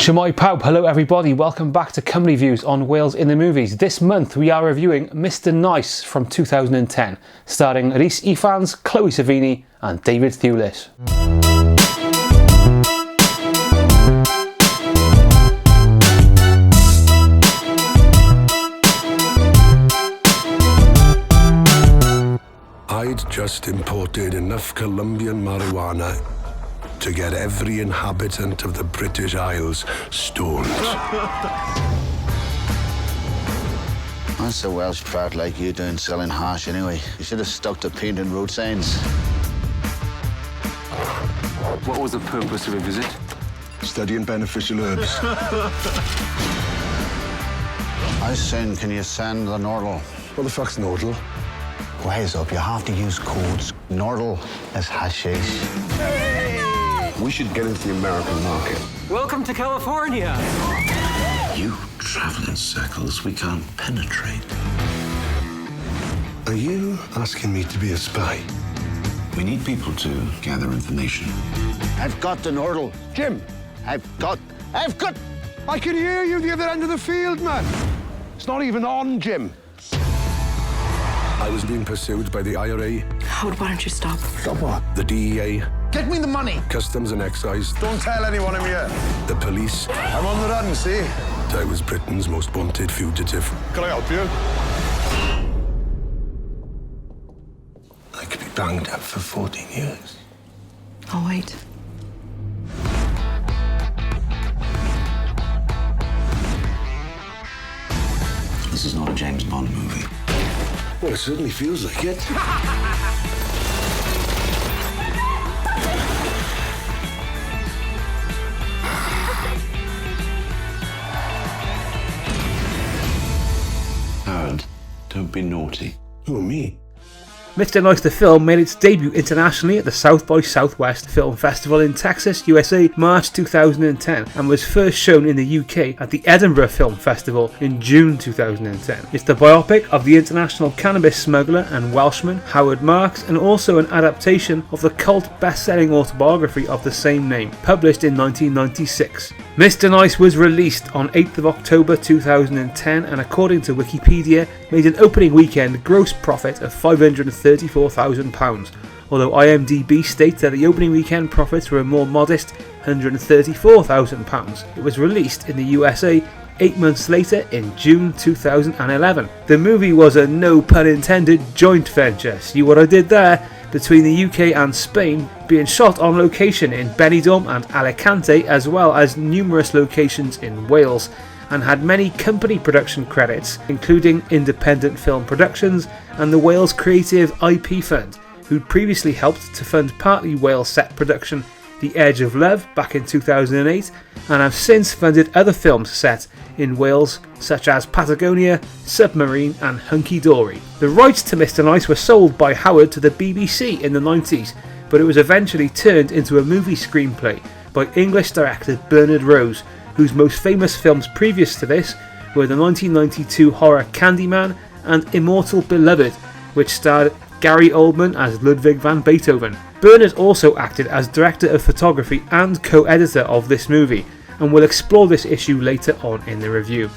Shemai Pawb, hello everybody, welcome back to Cymru Views on Wales in the Movies. This month we are reviewing Mr Nice from 2010, starring Rhys Ifans, Chloe Sevigny and David Thewlis. I'd just imported enough Colombian marijuana to get every inhabitant of the British Isles stoned. What's a Welsh fat like you doing selling hash anyway? You should have stuck to painting road signs. What was the purpose of your visit? Studying beneficial herbs. I was saying, can you send the Nordal? What the fuck's Nordal? Wise up, you have to use codes. Nordal is hashish. We should get into the American market. Welcome to California. You travel in circles we can't penetrate. Are you asking me to be a spy? We need people to gather information. I've got the Nordal. Jim! I've got... I can hear you the other end of the field, man. It's not even on, Jim. I was being pursued by the IRA. Howard, why don't you stop? Stop what? The DEA. Get me the money. Customs and Excise. Don't tell anyone I'm here. The police. I'm on the run, see? I was Britain's most wanted fugitive. Can I help you? I could be banged up for 14 years. I'll wait. This is not a James Bond movie. Well, it certainly feels like it. Howard, don't be naughty. Who, me? Mr Nice the film made its debut internationally at the South by Southwest Film Festival in Texas, USA, March 2010, and was first shown in the UK at the Edinburgh Film Festival in June 2010. It's the biopic of the international cannabis smuggler and Welshman Howard Marks, and also an adaptation of the cult best-selling autobiography of the same name, published in 1996. Mr Nice was released on 8th of October 2010 and, according to Wikipedia, made an opening weekend gross profit of £534,000, although IMDb states that the opening weekend profits were a more modest £134,000. It was released in the USA 8 months later in June 2011. The movie was a, no pun intended, joint venture. See what I did there? Between the UK and Spain, being shot on location in Benidorm and Alicante, as well as numerous locations in Wales, and had many company production credits, including Independent Film Productions and the Wales Creative IP Fund, who'd previously helped to fund partly Wales set production The Edge of Love back in 2008, and have since funded other films set in Wales such as Patagonia, Submarine and Hunky Dory. The rights to Mr Nice were sold by Howard to the BBC in the 90s, but it was eventually turned into a movie screenplay by English director Bernard Rose, whose most famous films previous to this were the 1992 horror Candyman and Immortal Beloved, which starred Gary Oldman as Ludwig van Beethoven. Bernard also acted as director of photography and co-editor of this movie, and we'll explore this issue later on in the review.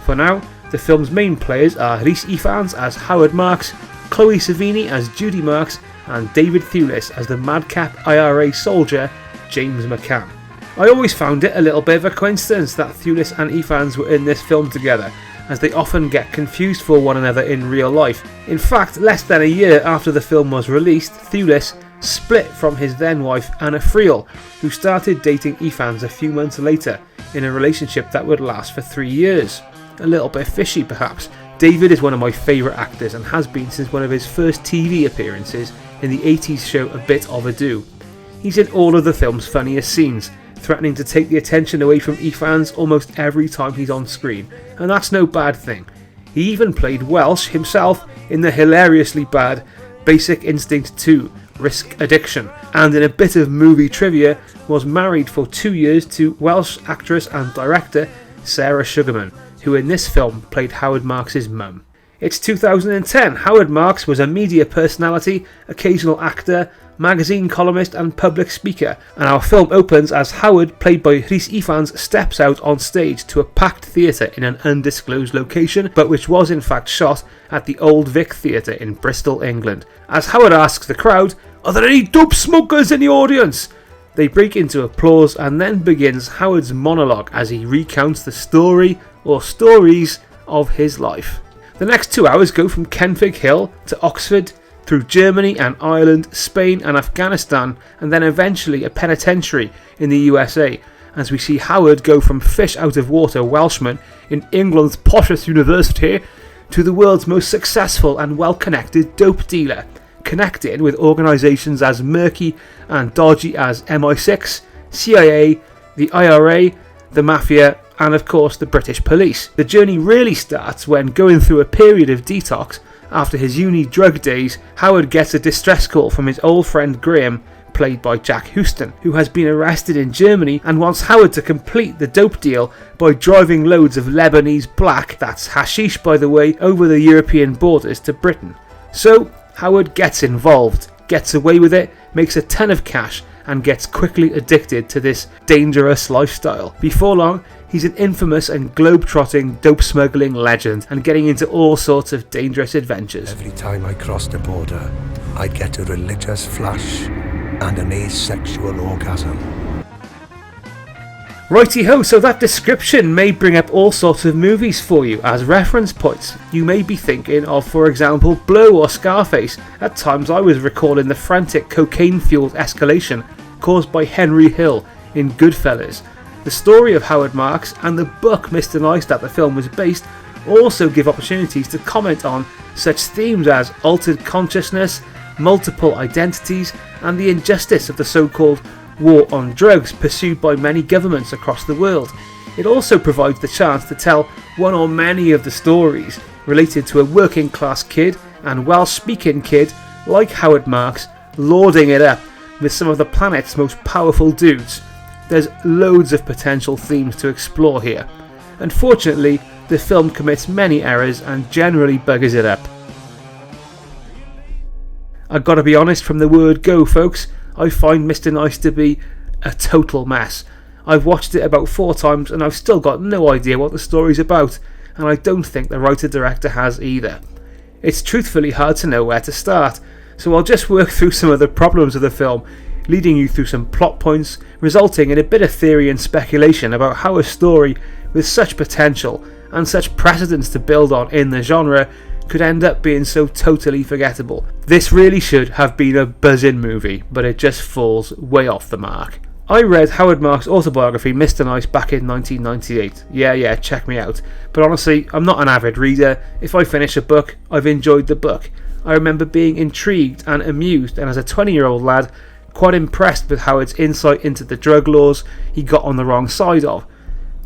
For now, the film's main players are Rhys Ifans as Howard Marks, Chloe Sevigny as Judy Marks, and David Thewlis as the madcap IRA soldier James McCann. I always found it a little bit of a coincidence that Thewlis and Ifans were in this film together, as they often get confused for one another in real life. In fact, less than a year after the film was released, Thewlis split from his then wife Anna Friel, who started dating Ifans a few months later in a relationship that would last for 3 years. A little bit fishy perhaps. David is one of my favourite actors and has been since one of his first TV appearances in the 80s show A Bit of a Do. He's in all of the film's funniest scenes, threatening to take the attention away from Ifans almost every time he's on screen, and that's no bad thing. He even played Welsh himself in the hilariously bad Basic Instinct 2 Risk Addiction, and in a bit of movie trivia was married for 2 years to Welsh actress and director Sarah Sugarman, who in this film played Howard Marks' mum. It's 2010. Howard Marks was a media personality, occasional actor, magazine columnist and public speaker, and our film opens as Howard, played by Rhys Ifans, steps out on stage to a packed theatre in an undisclosed location, but which was in fact shot at the Old Vic Theatre in Bristol, England. As Howard asks the crowd, "Are there any dope smokers in the audience?" They break into applause, and then begins Howard's monologue as he recounts the story or stories of his life. The next 2 hours go from Kenfig Hill to Oxford, through Germany and Ireland, Spain and Afghanistan, and then eventually a penitentiary in the USA, as we see Howard go from fish out of water Welshman in England's poshest university to the world's most successful and well-connected dope dealer, connected with organisations as murky and dodgy as MI6, CIA, the IRA, the Mafia, and of course the British police. The journey really starts when, going through a period of detox after his uni drug days, Howard gets a distress call from his old friend Graham, played by Jack Houston, who has been arrested in Germany and wants Howard to complete the dope deal by driving loads of Lebanese black, that's hashish by the way, over the European borders to Britain. So Howard gets involved, gets away with it, makes a ton of cash, and gets quickly addicted to this dangerous lifestyle. Before long, he's an infamous and globe-trotting dope smuggling legend and getting into all sorts of dangerous adventures. Every time I crossed the border, I'd get a religious flush and an asexual orgasm. Righty-ho, so that description may bring up all sorts of movies for you as reference points. You may be thinking of, for example, Blow or Scarface. At times I was recalling the frantic cocaine-fueled escalation caused by Henry Hill in Goodfellas. The story of Howard Marks and the book Mr. Nice that the film was based also give opportunities to comment on such themes as altered consciousness, multiple identities, and the injustice of the so-called war on drugs pursued by many governments across the world. It also provides the chance to tell one or many of the stories related to a working class kid and Welsh speaking kid like Howard Marks lording it up with some of the planet's most powerful dudes. There's loads of potential themes to explore here. Unfortunately, the film commits many errors and generally buggers it up. I've got to be honest from the word go, folks, I find Mr. Nice to be a total mess. I've watched it about 4 times and I've still got no idea what the story's about, and I don't think the writer-director has either. It's truthfully hard to know where to start, so I'll just work through some of the problems of the film, leading you through some plot points, resulting in a bit of theory and speculation about how a story with such potential and such precedents to build on in the genre could end up being so totally forgettable. This really should have been a buzzing movie, but it just falls way off the mark. I read Howard Marks' autobiography Mr. Nice back in 1998. Yeah, check me out. But honestly, I'm not an avid reader. If I finish a book, I've enjoyed the book. I remember being intrigued and amused, and as a 20-year-old lad, quite impressed with Howard's insight into the drug laws he got on the wrong side of.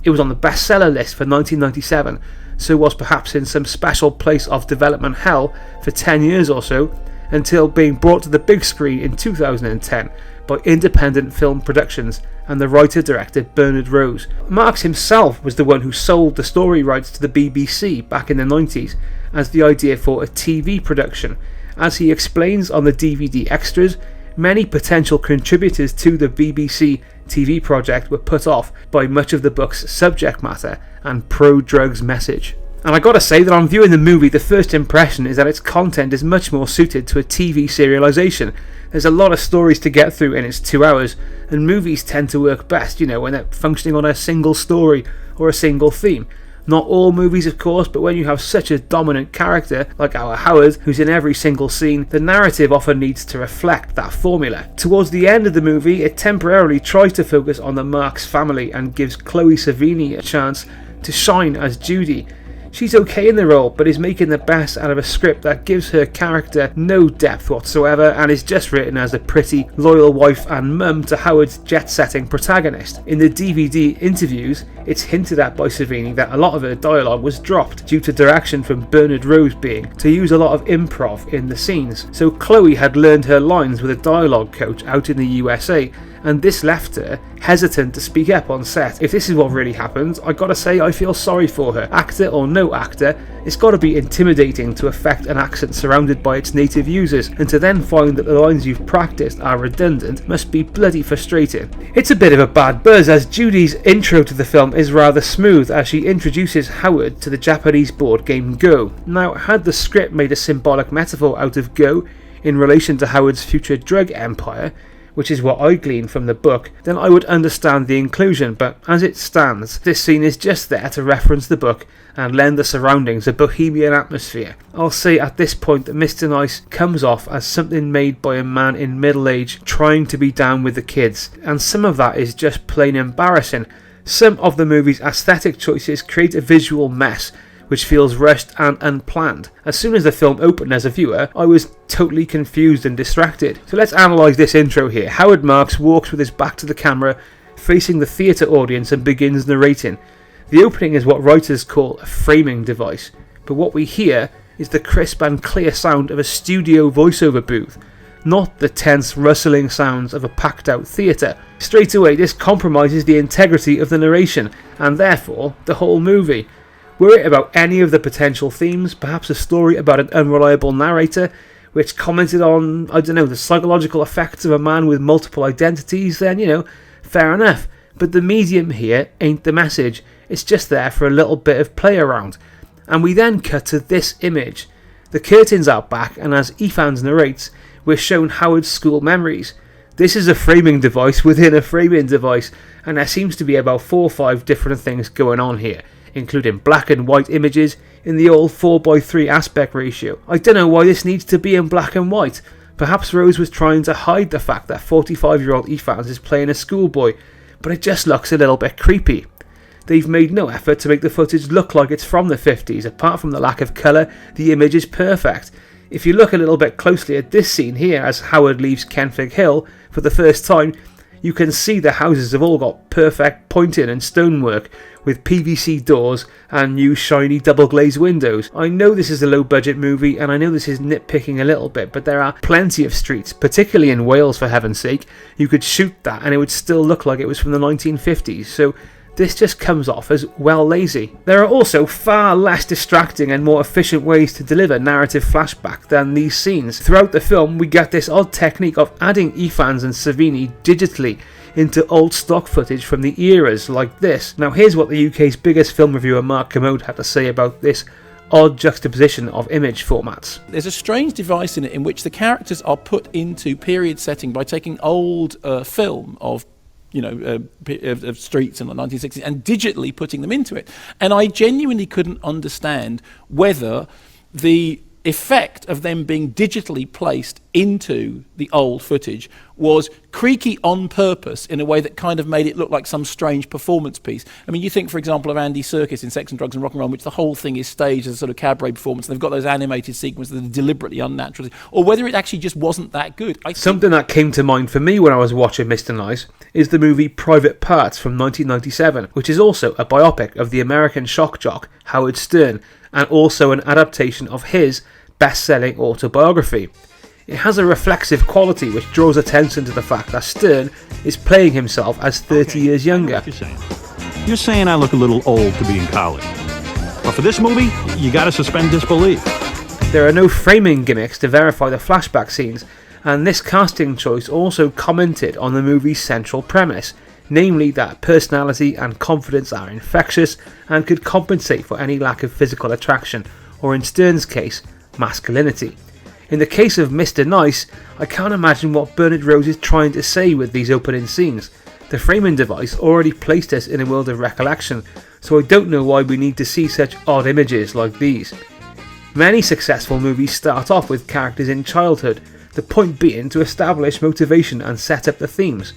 It was on the bestseller list for 1997, so was perhaps in some special place of development hell for 10 years or so, until being brought to the big screen in 2010 by Independent Film Productions and the writer-director Bernard Rose. Marks himself was the one who sold the story rights to the BBC back in the 90s as the idea for a TV production. As he explains on the DVD extras, many potential contributors to the BBC TV project were put off by much of the book's subject matter and pro-drugs message. And I gotta say that on viewing the movie, the first impression is that its content is much more suited to a TV serialisation. There's a lot of stories to get through in its 2 hours, and movies tend to work best, when they're functioning on a single story or a single theme. Not all movies, of course, but when you have such a dominant character like our Howard, who's in every single scene, the narrative often needs to reflect that formula. Towards the end of the movie, it temporarily tries to focus on the Marks family and gives Chloe Sevigny a chance to shine as Judy. She's okay in the role, but is making the best out of a script that gives her character no depth whatsoever and is just written as a pretty, loyal wife and mum to Howard's jet-setting protagonist. In the DVD interviews, it's hinted at by Sevigny that a lot of her dialogue was dropped due to direction from Bernard Rose being to use a lot of improv in the scenes. So Chloe had learned her lines with a dialogue coach out in the USA, and this left her hesitant to speak up on set. If this is what really happened, I gotta say I feel sorry for her. Actor or no actor, it's gotta be intimidating to affect an accent surrounded by its native users, and to then find that the lines you've practiced are redundant must be bloody frustrating. It's a bit of a bad buzz, as Judy's intro to the film is rather smooth as she introduces Howard to the Japanese board game Go. Now, had the script made a symbolic metaphor out of Go in relation to Howard's future drug empire, which is what I gleaned from the book, then I would understand the inclusion, but as it stands, this scene is just there to reference the book and lend the surroundings a bohemian atmosphere. I'll say at this point that Mr. Nice comes off as something made by a man in middle age trying to be down with the kids, and some of that is just plain embarrassing. Some of the movie's aesthetic choices create a visual mess which feels rushed and unplanned. As soon as the film opened as a viewer, I was totally confused and distracted. So let's analyse this intro here. Howard Marks walks with his back to the camera, facing the theatre audience, and begins narrating. The opening is what writers call a framing device, but what we hear is the crisp and clear sound of a studio voiceover booth, not the tense rustling sounds of a packed out theatre. Straight away, this compromises the integrity of the narration, and therefore the whole movie. Were it about any of the potential themes, perhaps a story about an unreliable narrator which commented on, the psychological effects of a man with multiple identities, then, fair enough. But the medium here ain't the message, it's just there for a little bit of play around. And we then cut to this image. The curtains are back, and as Ifans narrates, we're shown Howard's school memories. This is a framing device within a framing device, and there seems to be about 4 or 5 different things going on here, including black and white images in the old 4:3 aspect ratio. I don't know why this needs to be in black and white. Perhaps Rose was trying to hide the fact that 45-year-old Ifans is playing a schoolboy, but it just looks a little bit creepy. They've made no effort to make the footage look like it's from the 50s. Apart from the lack of colour, the image is perfect. If you look a little bit closely at this scene here as Howard leaves Kenfig Hill for the first time, you can see the houses have all got perfect pointing and stonework with PVC doors and new shiny double glazed windows. I know this is a low budget movie and I know this is nitpicking a little bit, but there are plenty of streets, particularly in Wales for heaven's sake, you could shoot that and it would still look like it was from the 1950s, so this just comes off as well lazy. There are also far less distracting and more efficient ways to deliver narrative flashback than these scenes. Throughout the film we get this odd technique of adding Ifans and Sevigny digitally into old stock footage from the eras like this. Now here's what the UK's biggest film reviewer Mark Commode had to say about this odd juxtaposition of image formats. There's a strange device in it in which the characters are put into period setting by taking old film of streets in the 1960s and digitally putting them into it. And I genuinely couldn't understand whether the effect of them being digitally placed into the old footage was creaky on purpose in a way that kind of made it look like some strange performance piece. I mean, you think, for example, of Andy Serkis in Sex and Drugs and Rock and Roll, in which the whole thing is staged as a sort of cabaret performance, and they've got those animated sequences that are deliberately unnatural, or whether it actually just wasn't that good. Something that came to mind for me when I was watching Mr. Nice is the movie Private Parts from 1997, which is also a biopic of the American shock jock Howard Stern, and also an adaptation of his best-selling autobiography. It has a reflexive quality which draws attention to the fact that Stern is playing himself as 30 years younger. You're saying I look a little old to be in college. But for this movie, you gotta suspend disbelief. There are no framing gimmicks to verify the flashback scenes, and this casting choice also commented on the movie's central premise, namely that personality and confidence are infectious and could compensate for any lack of physical attraction, or in Stern's case, masculinity. In the case of Mr. Nice, I can't imagine what Bernard Rose is trying to say with these opening scenes. The framing device already placed us in a world of recollection, so I don't know why we need to see such odd images like these. Many successful movies start off with characters in childhood, the point being to establish motivation and set up the themes.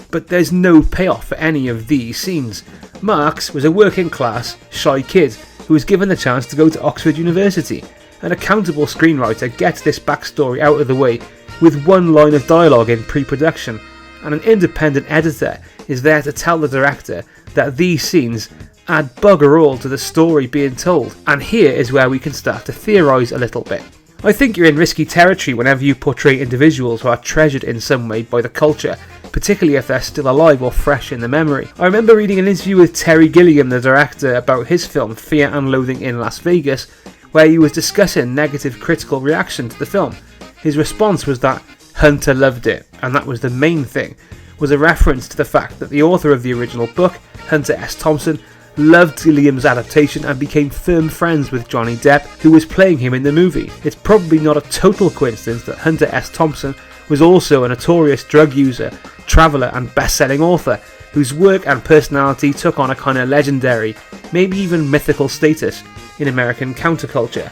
But there's no payoff for any of these scenes. Marx was a working class, shy kid who was given the chance to go to Oxford University. An accountable screenwriter gets this backstory out of the way with one line of dialogue in pre-production, and an independent editor is there to tell the director that these scenes add bugger all to the story being told, and here is where we can start to theorise a little bit. I think you're in risky territory whenever you portray individuals who are treasured in some way by the culture particularly if they're still alive or fresh in the memory. I remember reading an interview with Terry Gilliam, the director, about his film Fear and Loathing in Las Vegas, where he was discussing negative critical reaction to the film. His response was that Hunter loved it, and that was the main thing, was a reference to the fact that the author of the original book, Hunter S. Thompson, loved Gilliam's adaptation and became firm friends with Johnny Depp, who was playing him in the movie. It's probably not a total coincidence that Hunter S. Thompson was also a notorious drug user, traveller and best-selling author, whose work and personality took on a kind of legendary, maybe even mythical status in American counterculture.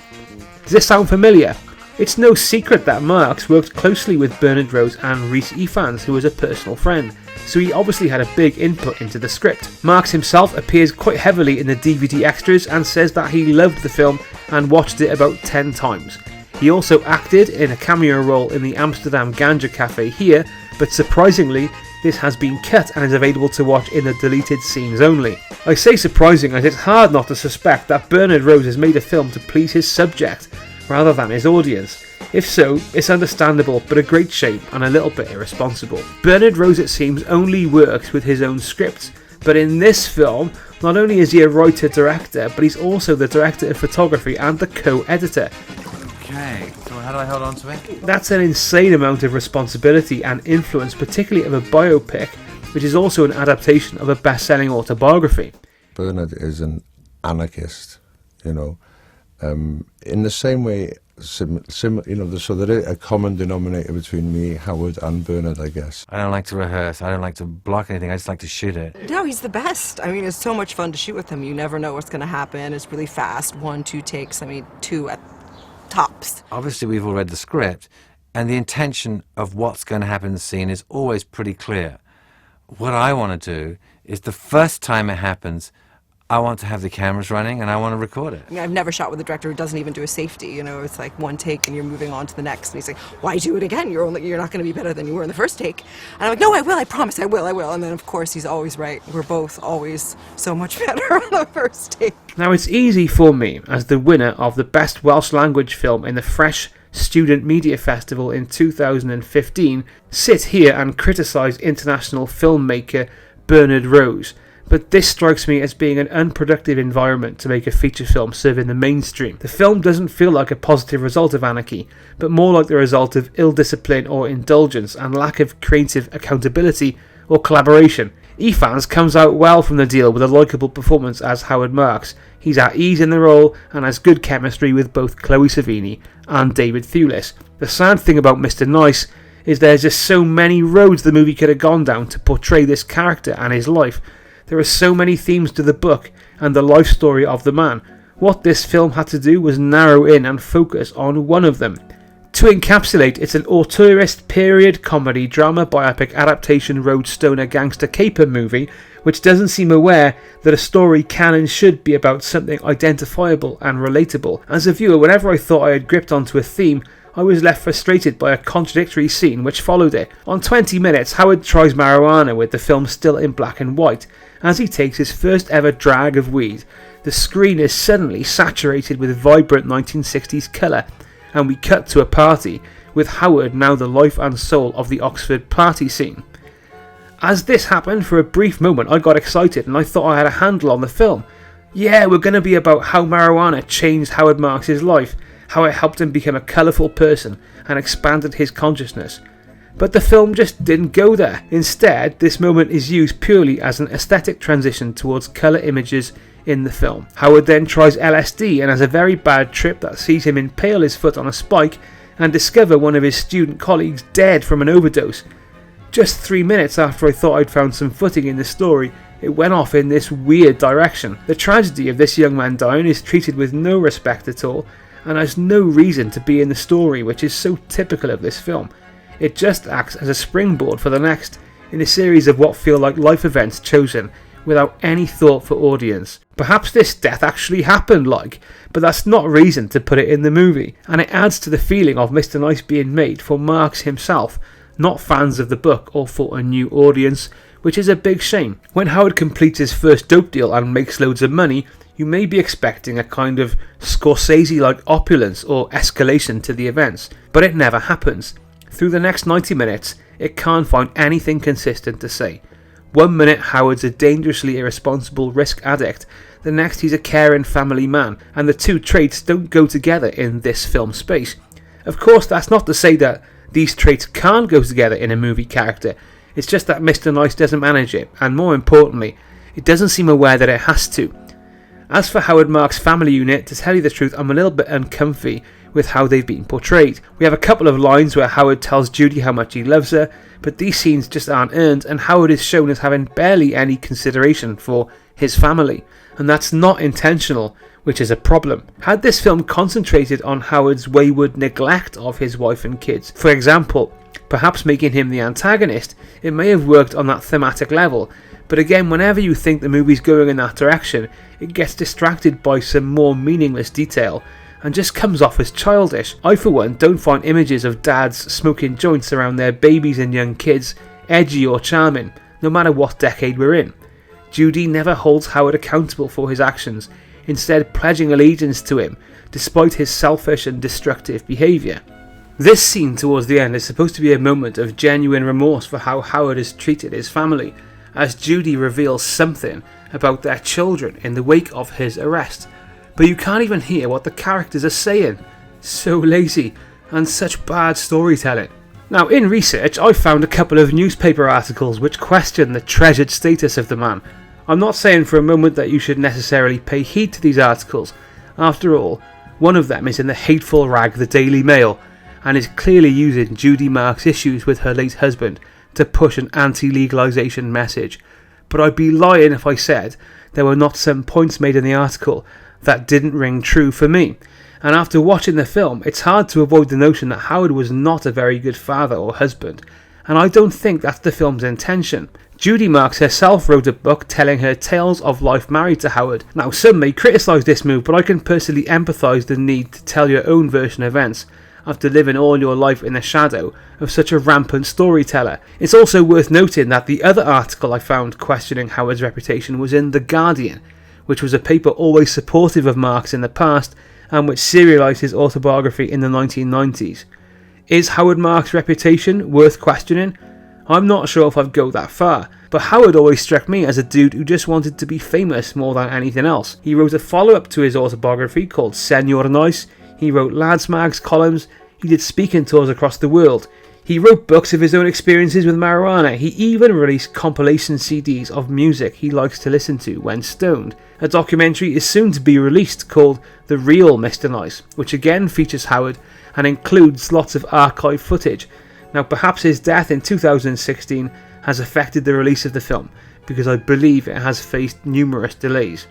Does this sound familiar? It's no secret that Marx worked closely with Bernard Rose and Rhys Ifans, who was a personal friend, so he obviously had a big input into the script. Marx himself appears quite heavily in the DVD extras and says that he loved the film and watched it about 10 times. He also acted in a cameo role in the Amsterdam Ganja Cafe here, but surprisingly, this has been cut and is available to watch in the deleted scenes only. I say surprising as it's hard not to suspect that Bernard Rose has made a film to please his subject, rather than his audience. If so, it's understandable, but a great shame and a little bit irresponsible. Bernard Rose, it seems, only works with his own scripts, but in this film, not only is he a writer-director, but he's also the director of photography and the co-editor. Okay, so how do I hold on to it? That's an insane amount of responsibility and influence, particularly of a biopic, which is also an adaptation of a best-selling autobiography. Bernard is an anarchist, you know, in the same way, so there is a common denominator between me, Howard, and Bernard, I guess. I don't like to rehearse. I don't like to block anything. I just like to shoot it. No, he's the best. I mean, it's so much fun to shoot with him. You never know what's going to happen. It's really fast. 1, 2 takes. I mean, 2 at tops. Obviously, we've all read the script, and the intention of what's going to happen in the scene is always pretty clear. What I want to do is the first time it happens, I want to have the cameras running and I want to record it. I mean, I've never shot with a director who doesn't even do a safety. You know, it's like 1 take and you're moving on to the next. And he's like, why do it again? You're not going to be better than you were in the first take. And I'm like, no, I will. I promise I will. And then, of course, he's always right. We're both always so much better on the first take. Now, it's easy for me, as the winner of the Best Welsh Language Film in the Fresh Student Media Festival in 2015, sit here and criticise international filmmaker Bernard Rose. But this strikes me as being an unproductive environment to make a feature film serving the mainstream. The film doesn't feel like a positive result of anarchy, but more like the result of ill-discipline or indulgence and lack of creative accountability or collaboration. Ifans comes out well from the deal with a likeable performance as Howard Marks. He's at ease in the role and has good chemistry with both Chloe Sevigny and David Thewlis. The sad thing about Mr. Nice is there's just so many roads the movie could have gone down to portray this character and his life. There are so many themes to the book and the life story of the man. What this film had to do was narrow in and focus on one of them. To encapsulate, it's an auteurist period comedy drama biopic adaptation road stoner gangster caper movie which doesn't seem aware that a story can and should be about something identifiable and relatable. As a viewer, whenever I thought I had gripped onto a theme, I was left frustrated by a contradictory scene which followed it. On 20 minutes, Howard tries marijuana with the film still in black and white. As he takes his first ever drag of weed, the screen is suddenly saturated with vibrant 1960s colour, and we cut to a party, with Howard now the life and soul of the Oxford party scene. As this happened, for a brief moment I got excited and I thought I had a handle on the film. Yeah, we're going to be about how marijuana changed Howard Marks' life, how it helped him become a colourful person and expanded his consciousness. But the film just didn't go there. Instead, this moment is used purely as an aesthetic transition towards colour images in the film. Howard then tries LSD and has a very bad trip that sees him impale his foot on a spike and discover one of his student colleagues dead from an overdose. Just 3 minutes after I thought I'd found some footing in the story, it went off in this weird direction. The tragedy of this young man dying is treated with no respect at all, and has no reason to be in the story, which is so typical of this film. It just acts as a springboard for the next in a series of what feel like life events chosen without any thought for audience. Perhaps this death actually happened, but that's not reason to put it in the movie, and it adds to the feeling of Mr. Nice being made for Marks himself, not fans of the book or for a new audience, which is a big shame. When Howard completes his first dope deal and makes loads of money, you may be expecting a kind of Scorsese-like opulence or escalation to the events, but it never happens. Through the next 90 minutes, it can't find anything consistent to say. 1 minute Howard's a dangerously irresponsible risk addict, the next he's a caring family man, and the two traits don't go together in this film space. Of course, that's not to say that these traits can't go together in a movie character, it's just that Mr. Nice doesn't manage it, and more importantly, it doesn't seem aware that it has to. As for Howard Marks' family unit, to tell you the truth, I'm a little bit uncomfy with how they've been portrayed. We have a couple of lines where Howard tells Judy how much he loves her, but these scenes just aren't earned, and Howard is shown as having barely any consideration for his family, and that's not intentional, which is a problem. Had this film concentrated on Howard's wayward neglect of his wife and kids, for example, perhaps making him the antagonist, it may have worked on that thematic level, but again, whenever you think the movie's going in that direction, it gets distracted by some more meaningless detail and just comes off as childish. I for one don't find images of dads smoking joints around their babies and young kids edgy or charming, no matter what decade we're in. Judy never holds Howard accountable for his actions, instead pledging allegiance to him, despite his selfish and destructive behaviour. This scene towards the end is supposed to be a moment of genuine remorse for how Howard has treated his family, as Judy reveals something about their children in the wake of his arrest. But you can't even hear what the characters are saying. So lazy, and such bad storytelling. Now, in research, I found a couple of newspaper articles which question the treasured status of the man. I'm not saying for a moment that you should necessarily pay heed to these articles. After all, one of them is in the hateful rag The Daily Mail, and is clearly using Judy Marks' issues with her late husband to push an anti-legalisation message. But I'd be lying if I said there were not some points made in the article that didn't ring true for me. And after watching the film, it's hard to avoid the notion that Howard was not a very good father or husband, and I don't think that's the film's intention. Judy Marks herself wrote a book telling her tales of life married to Howard. Now, some may criticise this move, but I can personally empathise the need to tell your own version of events after living all your life in the shadow of such a rampant storyteller. It's also worth noting that the other article I found questioning Howard's reputation was in The Guardian, which was a paper always supportive of Marks in the past and which serialised his autobiography in the 1990s. Is Howard Marks' reputation worth questioning? I'm not sure if I'd go that far, but Howard always struck me as a dude who just wanted to be famous more than anything else. He wrote a follow-up to his autobiography called Senor Nice, he wrote Lads Mags columns, he did speaking tours across the world, he wrote books of his own experiences with marijuana, he even released compilation CDs of music he likes to listen to when stoned. A documentary is soon to be released called The Real Mr. Nice, which again features Howard and includes lots of archive footage. Now, perhaps his death in 2016 has affected the release of the film, because I believe it has faced numerous delays.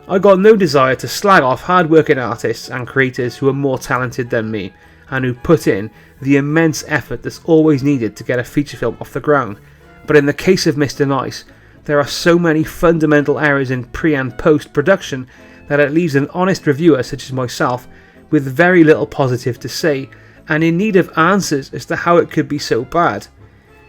I got no desire to slag off hard-working artists and creators who are more talented than me, and who put in the immense effort that's always needed to get a feature film off the ground, but in the case of Mr. Nice, there are so many fundamental errors in pre- and post-production that it leaves an honest reviewer such as myself with very little positive to say, and in need of answers as to how it could be so bad.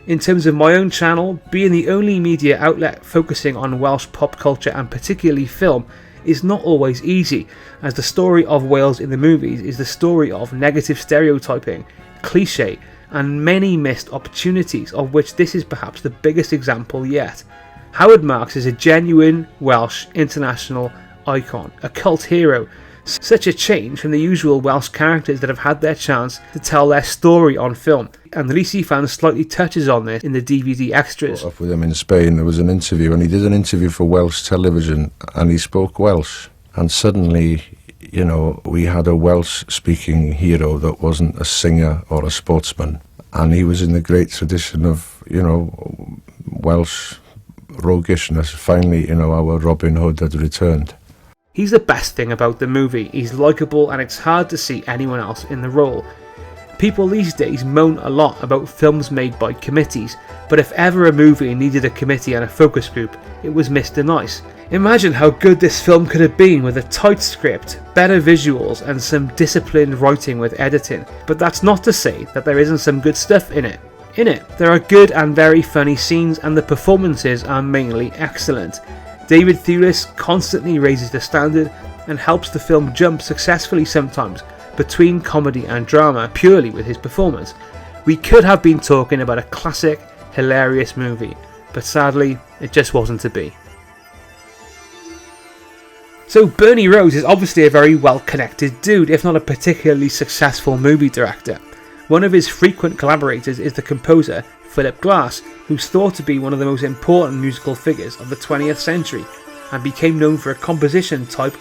In terms of my own channel, being the only media outlet focusing on Welsh pop culture and particularly film is not always easy, as the story of Wales in the movies is the story of negative stereotyping, cliché, and many missed opportunities, of which this is perhaps the biggest example yet. Howard Marks is a genuine Welsh international icon, a cult hero, such a change from the usual Welsh characters that have had their chance to tell their story on film, and Rhys Ifans slightly touches on this in the DVD extras. Up with him in Spain, there was an interview, and he did an interview for Welsh television, and he spoke Welsh, and suddenly, you know, we had a Welsh-speaking hero that wasn't a singer or a sportsman, and he was in the great tradition of, you know, Welsh roguishness. Finally, you know, our Robin Hood had returned. He's the best thing about the movie. He's likeable and it's hard to see anyone else in the role. People these days moan a lot about films made by committees, but if ever a movie needed a committee and a focus group, it was Mr. Nice. Imagine how good this film could have been with a tight script, better visuals and some disciplined writing with editing, but that's not to say that there isn't some good stuff in it. There are good and very funny scenes and the performances are mainly excellent. David Thewlis constantly raises the standard and helps the film jump successfully sometimes between comedy and drama purely with his performance. we could have been talking about a classic, hilarious movie, but sadly, it just wasn't to be. So Bernie Rose is obviously a very well-connected dude, if not a particularly successful movie director. One of his frequent collaborators is the composer Philip Glass, who's thought to be one of the most important musical figures of the 20th century, and became known for a composition type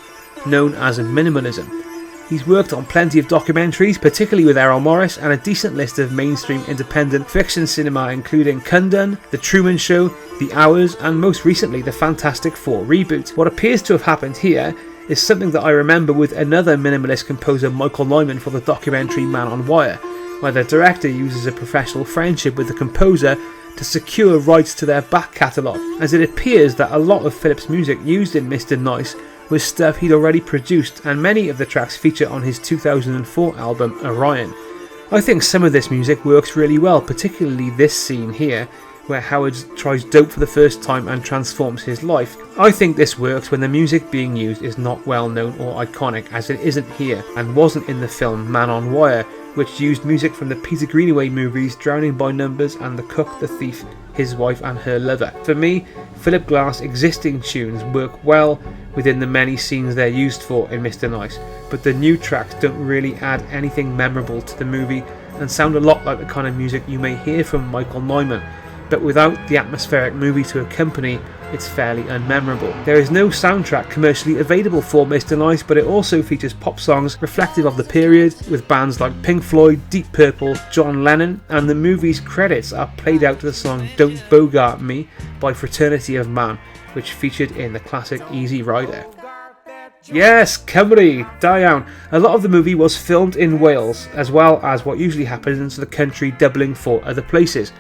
known as minimalism. He's worked on plenty of documentaries, particularly with Errol Morris, and a decent list of mainstream independent fiction cinema including Kundun, The Truman Show, The Hours, and most recently the Fantastic Four reboot. What appears to have happened here is something that I remember with another minimalist composer, Michael Nyman, for the documentary Man on Wire, where the director uses a professional friendship with the composer to secure rights to their back catalogue, as it appears that a lot of Philip's music used in Mr. Nice was stuff he'd already produced, and many of the tracks feature on his 2004 album Orion. I think some of this music works really well, particularly this scene here, where Howard tries dope for the first time and transforms his life. I think this works when the music being used is not well known or iconic, as it isn't here, and wasn't in the film Man on Wire, which used music from the Peter Greenaway movies Drowning by Numbers and The Cook, the Thief, His Wife and Her Lover. For me, Philip Glass' existing tunes work well within the many scenes they're used for in Mr. Nice, but the new tracks don't really add anything memorable to the movie and sound a lot like the kind of music you may hear from Michael Nyman, but without the atmospheric movie to accompany, it's fairly unmemorable. There is no soundtrack commercially available for Mr. Nice, but it also features pop songs reflective of the period, with bands like Pink Floyd, Deep Purple, John Lennon, and the movie's credits are played out to the song Don't Bogart Me by Fraternity of Man, which featured in the classic Easy Rider. Yes, Cymru, da iawn. A lot of the movie was filmed in Wales, as well as what usually happens in the country doubling for other places.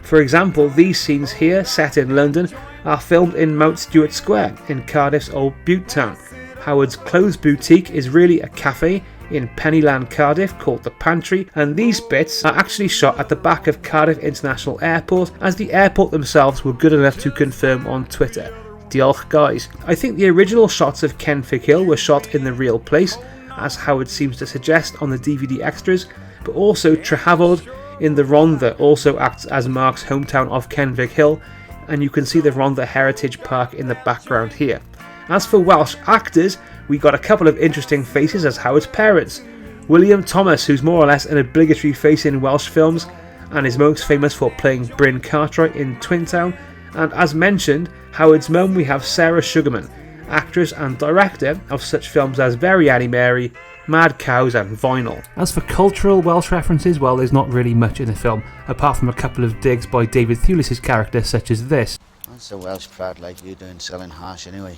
For example, these scenes here, set in London, are filmed in Mount Stuart Square in Cardiff's Old Bute Town. Howard's clothes boutique is really a cafe in Pennyland, Cardiff, called The Pantry, and these bits are actually shot at the back of Cardiff International Airport, as the airport themselves were good enough to confirm on Twitter. Diolch guys. I think the original shots of Kenfig Hill were shot in the real place, as Howard seems to suggest on the DVD extras, but also Trehafod in the Rhondda also acts as Mark's hometown of Kenfig Hill, and you can see the Rhondda Heritage Park in the background here. As for Welsh actors, we got a couple of interesting faces as Howard's parents. William Thomas, who's more or less an obligatory face in Welsh films, and is most famous for playing Bryn Cartwright in Twin Town, and as mentioned, Howard's mum, we have Sarah Sugarman, actress and director of such films as Very Annie Mary, Mad Cows and Vinyl. As for cultural Welsh references, well, there's not really much in the film, apart from a couple of digs by David Thewlis' character, such as this. What's a Welsh prat like you doing selling hash anyway?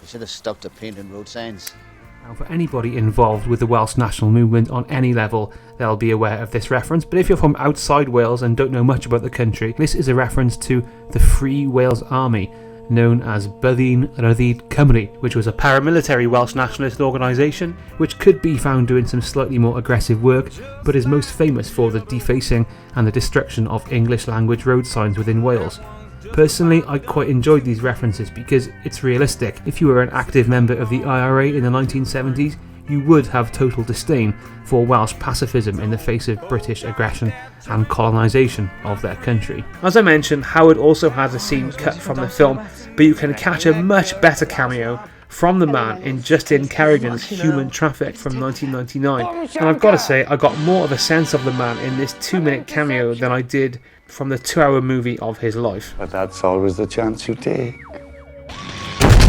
You should have stuck to painting road signs. Now, for anybody involved with the Welsh national movement on any level, they'll be aware of this reference, but if you're from outside Wales and don't know much about the country, this is a reference to the Free Wales Army, known as Byddin Ryddid Cymru, which was a paramilitary Welsh nationalist organisation which could be found doing some slightly more aggressive work, but is most famous for the defacing and the destruction of English language road signs within Wales. Personally, I quite enjoyed these references because it's realistic. If you were an active member of the IRA in the 1970s, you would have total disdain for Welsh pacifism in the face of British aggression and colonisation of their country. As I mentioned, Howard also has a scene cut from the film, but you can catch a much better cameo from the man in Justin Kerrigan's Human Traffic from 1999. And I've got to say, I got more of a sense of the man in this 2-minute cameo than I did from the 2-hour movie of his life. But that's always the chance you take.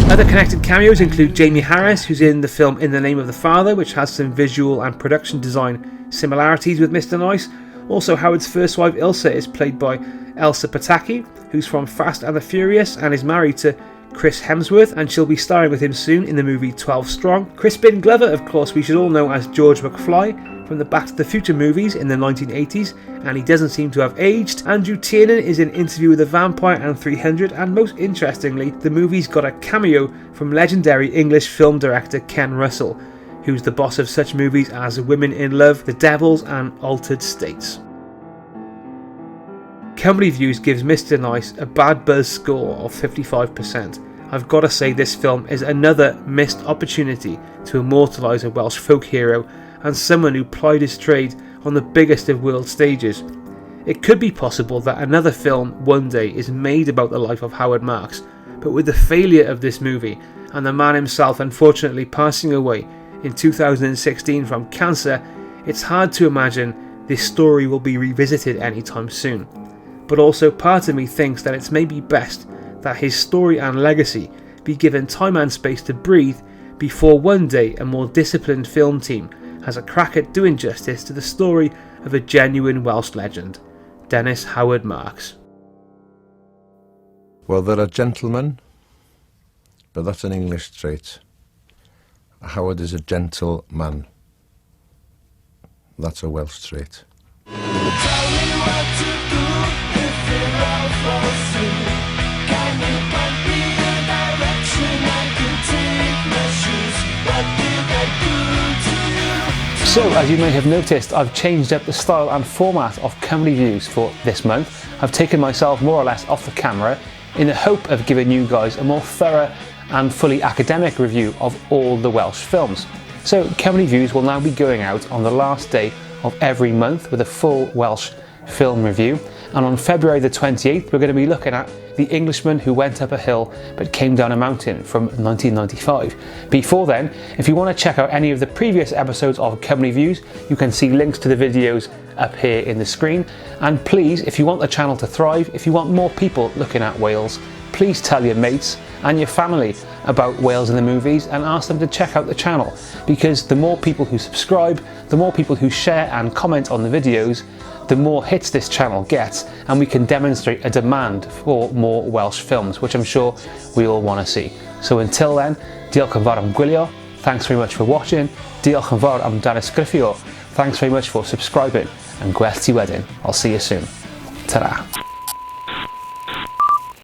Other connected cameos include Jamie Harris, who's in the film In the Name of the Father, which has some visual and production design similarities with Mr. Nice. Also, Howard's first wife Ilsa is played by Elsa Pataki, who's from Fast and the Furious and is married to Chris Hemsworth, and she'll be starring with him soon in the movie 12 Strong. Crispin Glover, of course, we should all know as George McFly from the Back to the Future movies in the 1980s, and he doesn't seem to have aged. Andrew Tiernan is in Interview with a Vampire and 300, and most interestingly, the movie's got a cameo from legendary English film director Ken Russell, who's the boss of such movies as Women in Love, The Devils and Altered States. Cymru Views gives Mr. Nice a bad buzz score of 55%. I've got to say this film is another missed opportunity to immortalise a Welsh folk hero and someone who plied his trade on the biggest of world stages. It could be possible that another film one day is made about the life of Howard Marks, but with the failure of this movie and the man himself unfortunately passing away in 2016 from cancer, it's hard to imagine this story will be revisited anytime soon. But also part of me thinks that it's maybe best that his story and legacy be given time and space to breathe before one day a more disciplined film team has a crack at doing justice to the story of a genuine Welsh legend, Dennis Howard Marks. Well, they're a gentleman, but that's an English trait. Howard is a gentle man. That's a Welsh trait. So, as you may have noticed, I've changed up the style and format of Cymru Views for this month. I've taken myself more or less off the camera in the hope of giving you guys a more thorough and fully academic review of all the Welsh films. So Cymru Views will now be going out on the last day of every month with a full Welsh film review, and on February the 28th we're going to be looking at The Englishman Who Went Up a Hill But Came Down a Mountain from 1995. Before then, if you want to check out any of the previous episodes of Cymru Views, you can see links to the videos up here in the screen. And please, if you want the channel to thrive, if you want more people looking at Wales, please tell your mates and your family about Wales in the movies and ask them to check out the channel, because the more people who subscribe, the more people who share and comment on the videos, the more hits this channel gets, and we can demonstrate a demand for more Welsh films, which I'm sure we all want to see. So until then, diolch yn fawr am gwylio, thanks very much for watching, diolch yn fawr am danysgrifio, thanks very much for subscribing, and gweld ti wedyn. I'll see you soon. Ta-ra.